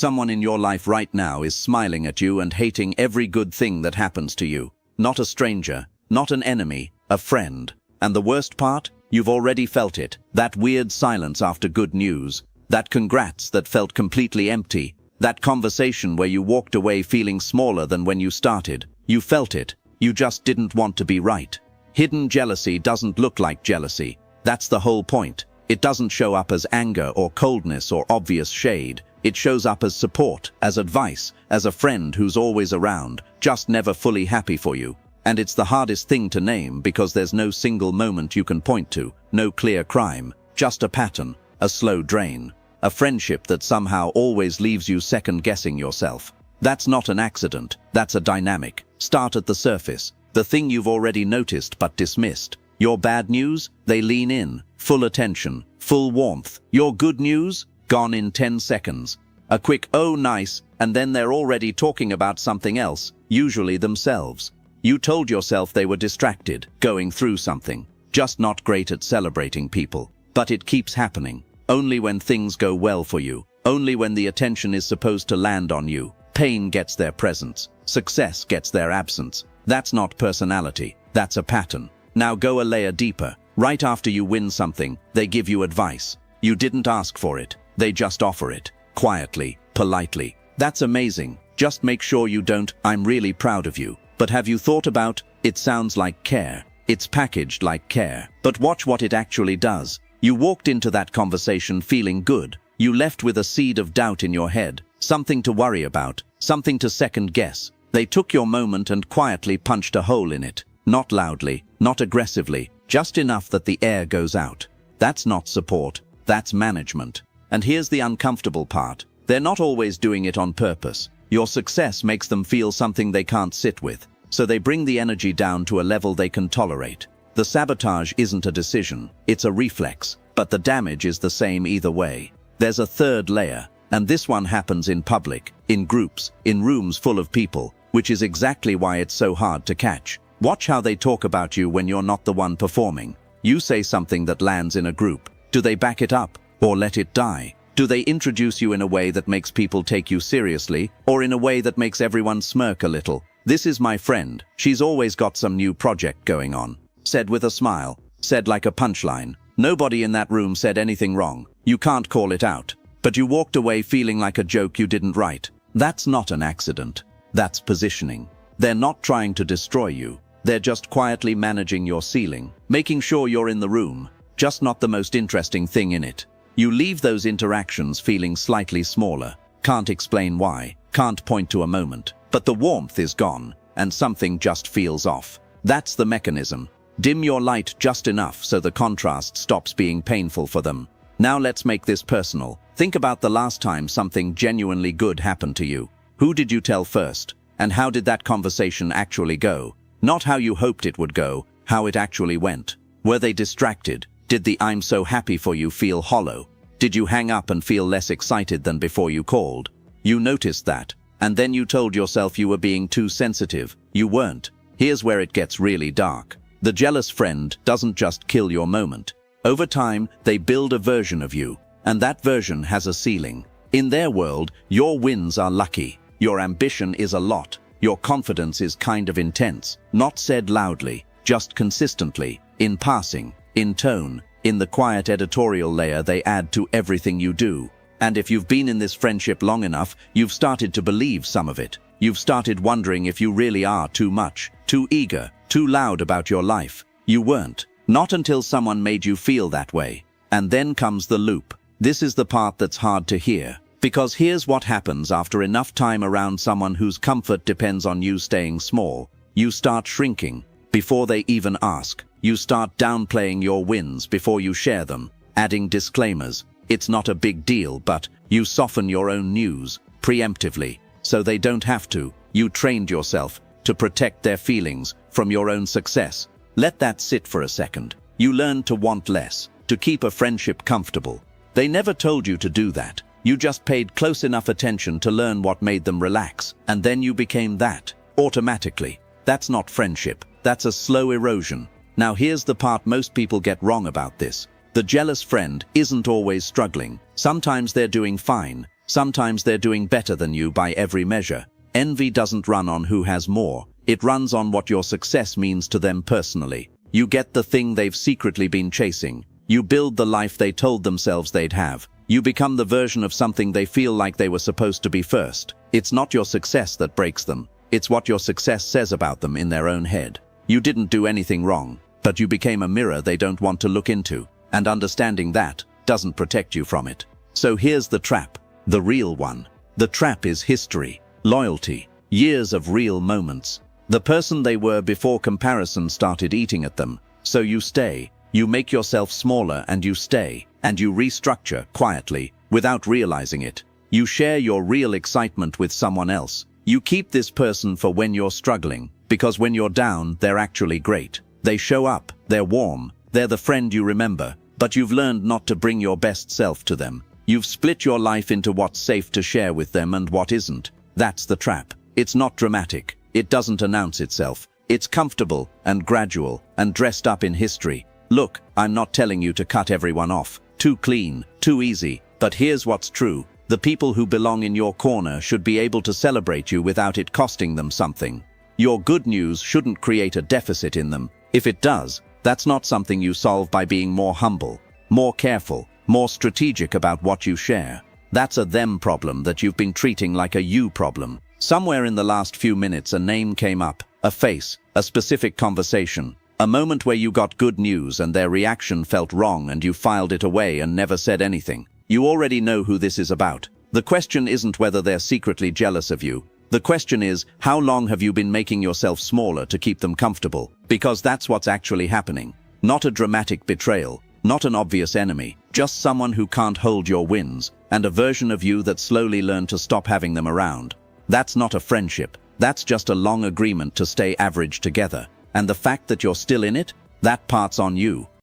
someone in your life right now is smiling at you and hating every good thing that happens to you. Not a stranger, not an enemy, a friend. And the worst part? You've already felt it. That weird silence after good news. That congrats that felt completely empty. That conversation where you walked away feeling smaller than when you started. You felt it. You just didn't want to be right. Hidden jealousy doesn't look like jealousy. That's the whole point. It doesn't show up as anger or coldness or obvious shade. It shows up as support, as advice, as a friend who's always around, just never fully happy for you. And it's the hardest thing to name because there's no single moment you can point to, no clear crime, just a pattern, a slow drain, a friendship that somehow always leaves you second-guessing yourself. That's not an accident, that's a dynamic. Start at the surface, the thing you've already noticed but dismissed. Your bad news? They lean in, full attention, full warmth. Your good news? Gone in 10 seconds. A quick, oh nice, and then they're already talking about something else, usually themselves. You told yourself they were distracted, going through something, just not great at celebrating people. But it keeps happening. Only when things go well for you. Only when the attention is supposed to land on you. Pain gets their presence. Success gets their absence. That's not personality. That's a pattern. Now go a layer deeper. Right after you win something, they give you advice. You didn't ask for it. They just offer it. Quietly, politely. That's amazing. Just make sure you don't, I'm really proud of you. But have you thought about, it sounds like care. It's packaged like care. But watch what it actually does. You walked into that conversation feeling good. You left with a seed of doubt in your head. Something to worry about. Something to second guess. They took your moment and quietly punched a hole in it. Not loudly, not aggressively, just enough that the air goes out. That's not support. That's management. And here's the uncomfortable part. They're not always doing it on purpose. Your success makes them feel something they can't sit with. So they bring the energy down to a level they can tolerate. The sabotage isn't a decision, it's a reflex, but the damage is the same either way. There's a third layer, and this one happens in public, in groups, in rooms full of people, which is exactly why it's so hard to catch. Watch how they talk about you when you're not the one performing. You say something that lands in a group. Do they back it up, or let it die? Do they introduce you in a way that makes people take you seriously, or in a way that makes everyone smirk a little? This is my friend. She's always got some new project going on. Said with a smile. Said like a punchline. Nobody in that room said anything wrong. You can't call it out. But you walked away feeling like a joke you didn't write. That's not an accident. That's positioning. They're not trying to destroy you. They're just quietly managing your ceiling, making sure you're in the room, just not the most interesting thing in it. You leave those interactions feeling slightly smaller. Can't explain why. Can't point to a moment. But the warmth is gone, and something just feels off. That's the mechanism. Dim your light just enough so the contrast stops being painful for them. Now let's make this personal. Think about the last time something genuinely good happened to you. Who did you tell first? And how did that conversation actually go? Not how you hoped it would go, how it actually went. Were they distracted? Did the "I'm so happy for you" feel hollow? Did you hang up and feel less excited than before you called? You noticed that. And then you told yourself you were being too sensitive. You weren't. Here's where it gets really dark. The jealous friend doesn't just kill your moment. Over time, they build a version of you, and that version has a ceiling. In their world, your wins are lucky. Your ambition is a lot. Your confidence is kind of intense. Not said loudly, just consistently, in passing, in tone, in the quiet editorial layer they add to everything you do. And if you've been in this friendship long enough, you've started to believe some of it. You've started wondering if you really are too much, too eager, too loud about your life. You weren't. Not until someone made you feel that way. And then comes the loop. This is the part that's hard to hear. Because here's what happens after enough time around someone whose comfort depends on you staying small. You start shrinking before they even ask. You start downplaying your wins before you share them, adding disclaimers. It's not a big deal, but you soften your own news preemptively, so they don't have to. You trained yourself to protect their feelings from your own success. Let that sit for a second. You learned to want less, to keep a friendship comfortable. They never told you to do that. You just paid close enough attention to learn what made them relax, and then you became that, automatically. That's not friendship. That's a slow erosion. Now here's the part most people get wrong about this. The jealous friend isn't always struggling. Sometimes they're doing fine. Sometimes they're doing better than you by every measure. Envy doesn't run on who has more. It runs on what your success means to them personally. You get the thing they've secretly been chasing. You build the life they told themselves they'd have. You become the version of something they feel like they were supposed to be first. It's not your success that breaks them. It's what your success says about them in their own head. You didn't do anything wrong, but you became a mirror they don't want to look into, and understanding that doesn't protect you from it. So here's the trap, the real one. The trap is history, loyalty, years of real moments. The person they were before comparison started eating at them. So you stay, you make yourself smaller and you stay, and you restructure quietly, without realizing it. You share your real excitement with someone else. You keep this person for when you're struggling, because when you're down, they're actually great. They show up, they're warm, they're the friend you remember, but you've learned not to bring your best self to them. You've split your life into what's safe to share with them and what isn't. That's the trap. It's not dramatic. It doesn't announce itself. It's comfortable and gradual and dressed up in history. Look, I'm not telling you to cut everyone off. Too clean, too easy. But here's what's true. The people who belong in your corner should be able to celebrate you without it costing them something. Your good news shouldn't create a deficit in them. If it does, that's not something you solve by being more humble, more careful, more strategic about what you share. That's a them problem that you've been treating like a you problem. Somewhere in the last few minutes a name came up, a face, a specific conversation, a moment where you got good news and their reaction felt wrong and you filed it away and never said anything. You already know who this is about. The question isn't whether they're secretly jealous of you. The question is, how long have you been making yourself smaller to keep them comfortable? Because that's what's actually happening. Not a dramatic betrayal, not an obvious enemy, just someone who can't hold your wins, and a version of you that slowly learned to stop having them around. That's not a friendship. That's just a long agreement to stay average together. And the fact that you're still in it, that part's on you.